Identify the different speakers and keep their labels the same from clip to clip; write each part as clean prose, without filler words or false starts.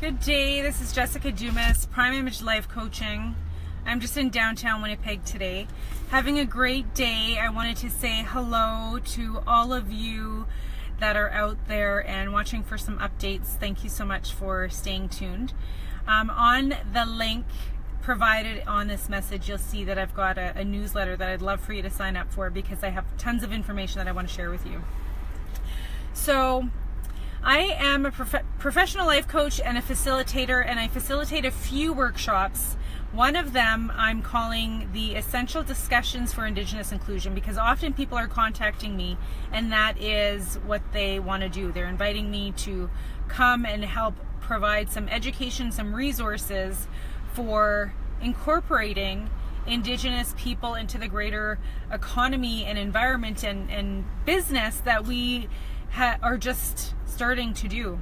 Speaker 1: Good day, this is Jessica Dumas, Prime Image Life Coaching. I'm just in downtown Winnipeg today. Having a great day. I wanted to say hello to all of you that are out there and watching for some updates. Thank you so much for staying tuned. On the link provided on this message, you'll see that I've got a newsletter that I'd love for you to sign up for because I have tons of information that I want to share with you. So, I am a professional life coach and a facilitator, and I facilitate a few workshops. One of them I'm calling the Essential Discussions for Indigenous Inclusion, because often people are contacting me and that is what they want to do. They're inviting me to come and help provide some education, some resources for incorporating Indigenous people into the greater economy and environment and business that we are just starting to do.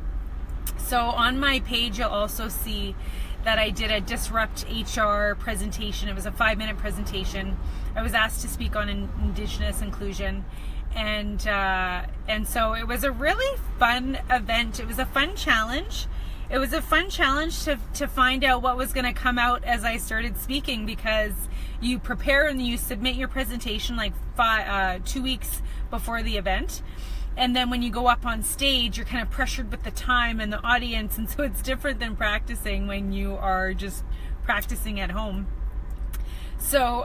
Speaker 1: So on my page you'll also see that I did a Disrupt HR presentation. It was a 5-minute presentation. I was asked to speak on Indigenous inclusion, and so it was a really fun event. It was a fun challenge. It was a fun challenge to find out what was going to come out as I started speaking, because you prepare and you submit your presentation like 2 weeks before the event. And then when you go up on stage, you're kind of pressured with the time and the audience, and so it's different than practicing when you are just practicing at home. So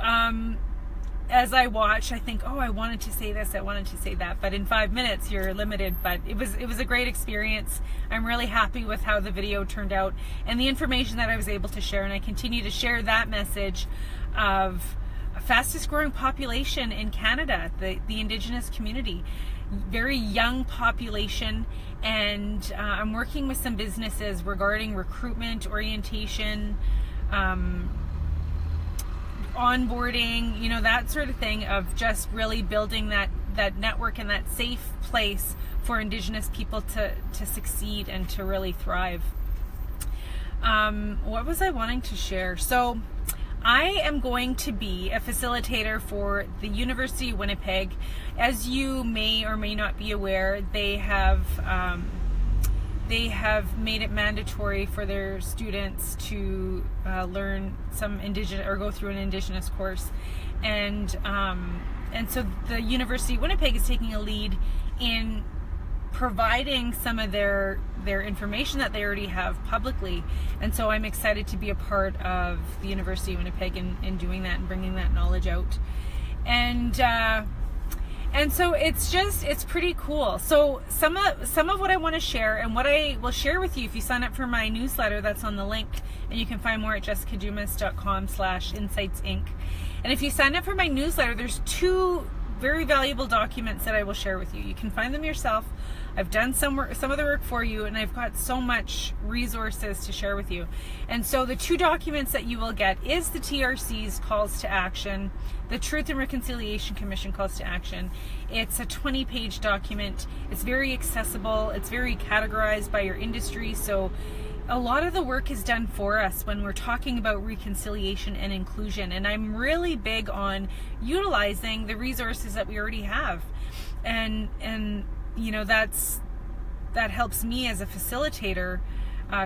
Speaker 1: as I watch, I think, oh, I wanted to say this, I wanted to say that, but in 5 minutes you're limited. But it was a great experience. I'm really happy with how the video turned out and the information that I was able to share, and I continue to share that message of fastest growing population in Canada, the Indigenous community. Very young population, and I'm working with some businesses regarding recruitment, orientation, onboarding, you know, that sort of thing, of just really building that network and that safe place for Indigenous people to succeed and to really thrive. What was I wanting to share? So I am going to be a facilitator for the University of Winnipeg. As you may or may not be aware, they have made it mandatory for their students to learn some Indigenous, or go through an Indigenous course, and so the University of Winnipeg is taking a lead in providing some of their information that they already have publicly. And so I'm excited to be a part of the University of Winnipeg in doing that and bringing that knowledge out. And so it's pretty cool. So some of what I want to share, and what I will share with you if you sign up for my newsletter, that's on the link, and you can find more at jessicadumas.com/insightsinc. And if you sign up for my newsletter, there's 2 very valuable documents that I will share with you. You can find them yourself. I've done some of the work for you, and I've got so much resources to share with you. And so the 2 documents that you will get is the TRC's calls to action, the Truth and Reconciliation Commission calls to action. It's a 20-page document. It's very accessible. It's very categorized by your industry. So a lot of the work is done for us when we're talking about reconciliation and inclusion. And I'm really big on utilizing the resources that we already have. And you know, that helps me as a facilitator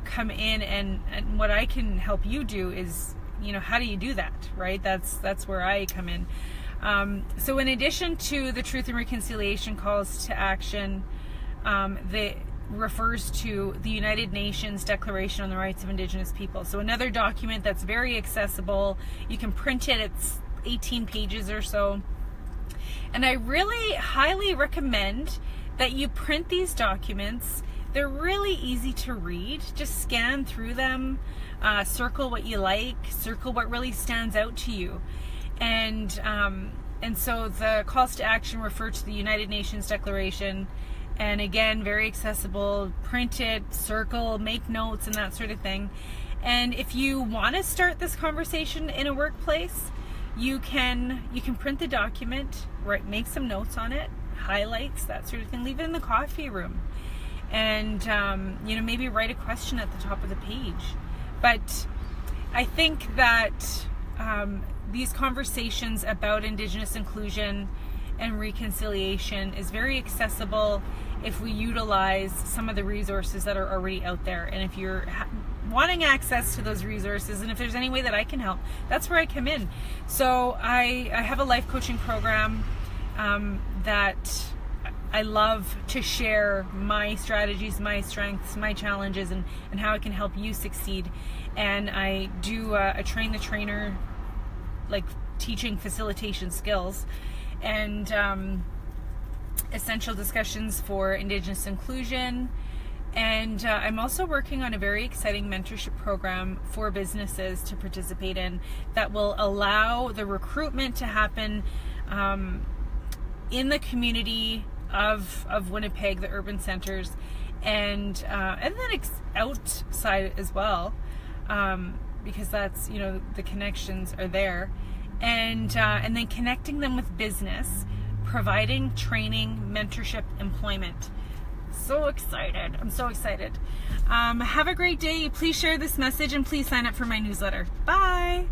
Speaker 1: come in, and what I can help you do is, you know, how do you do that, right? That's where I come in. So in addition to the Truth and Reconciliation calls to action, that refers to the United Nations Declaration on the Rights of Indigenous People. So another document that's very accessible. You can print it. It's 18 pages or so. And I really highly recommend that you print these documents. They're really easy to read. Just scan through them, circle what you like, circle what really stands out to you. And so the calls to action refer to the United Nations Declaration, and again, very accessible. Print it, circle, make notes, and that sort of thing. And if you want to start this conversation in a workplace, you can print the document, make some notes on it, highlights, that sort of thing, leave it in the coffee room, and you know, maybe write a question at the top of the page. But I think that these conversations about Indigenous inclusion and reconciliation is very accessible. if we utilize some of the resources that are already out there. And if you're wanting access to those resources, and if there's any way that I can help, that's where I come in. So I have a life coaching program that I love to share my strategies, my strengths, my challenges, and how I can help you succeed. And I do a train the trainer, like teaching facilitation skills, and essential discussions for Indigenous inclusion. And I'm also working on a very exciting mentorship program for businesses to participate in that will allow the recruitment to happen in the community of Winnipeg, the urban centers, and then outside as well, because that's, you know, the connections are there, and then connecting them with business, providing training, mentorship, employment. So excited. I'm so excited. Have a great day. Please share this message and please sign up for my newsletter. Bye.